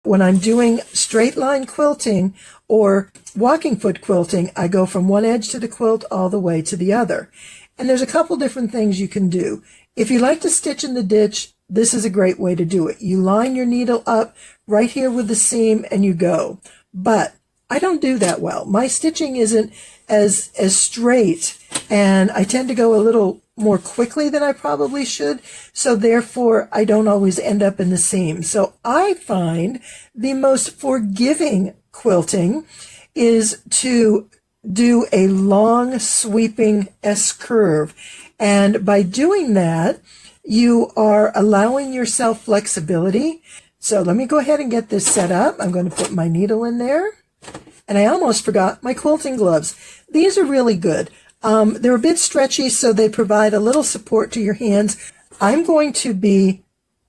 When I'm doing straight line quilting or walking foot quilting, I go from one edge to the quilt all the way to the other. And there's a couple different things you can do. If you like to stitch in the ditch, this is a great way to do it. You line your needle up right here with the seam and you go. But I don't do that well. My stitching isn't as straight, and I tend to go a little more quickly than I probably should, so therefore I don't always end up in the seam. So I find the most forgiving quilting is to do a long sweeping S-curve, and by doing that you are allowing yourself flexibility. So let me go ahead and get this set up. I'm going to put my needle in there, and I almost forgot my quilting gloves. These are really good. They're a bit stretchy, so they provide a little support to your hands. I'm going to be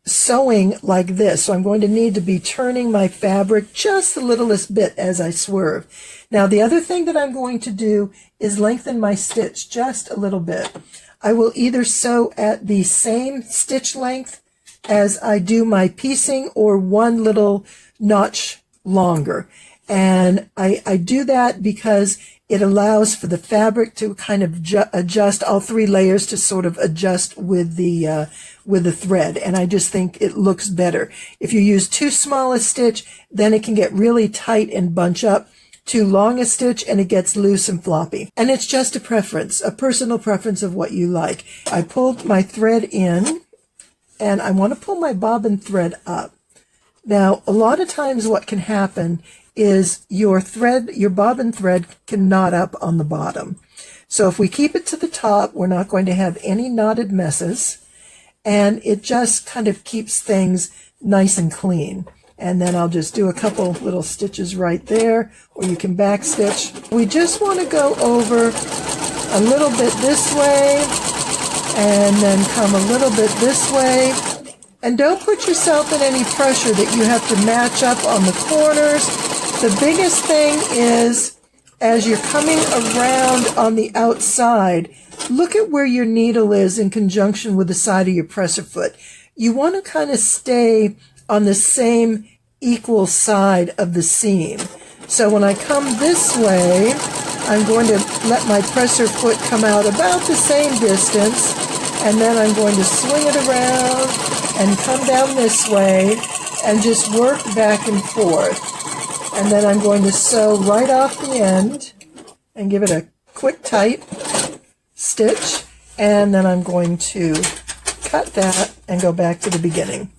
sewing like this, so I'm going to need to be turning my fabric just the littlest bit as I swerve. Now, the other thing that I'm going to do is lengthen my stitch just a little bit. I will either sew at the same stitch length as I do my piecing or one little notch longer. And I do that because it allows for the fabric to kind of adjust, all three layers to sort of adjust with the thread. And I just think it looks better. If you use too small a stitch, then it can get really tight and bunch up. Too long a stitch and it gets loose and floppy. And it's just a preference, a personal preference of what you like. I pulled my thread in, and I want to pull my bobbin thread up. Now, a lot of times what can happen is your bobbin thread can knot up on the bottom. So if we keep it to the top, we're not going to have any knotted messes, and it just kind of keeps things nice and clean. And then I'll just do a couple little stitches right there, or you can back stitch. We just want to go over a little bit this way, and then come a little bit this way. And don't put yourself in any pressure that you have to match up on the corners. The biggest thing is, as you're coming around on the outside, look at where your needle is in conjunction with the side of your presser foot. You want to kind of stay on the same equal side of the seam. So when I come this way, I'm going to let my presser foot come out about the same distance, and then I'm going to swing it around and come down this way and just work back and forth. And then I'm going to sew right off the end and give it a quick tight stitch, and then I'm going to cut that and go back to the beginning.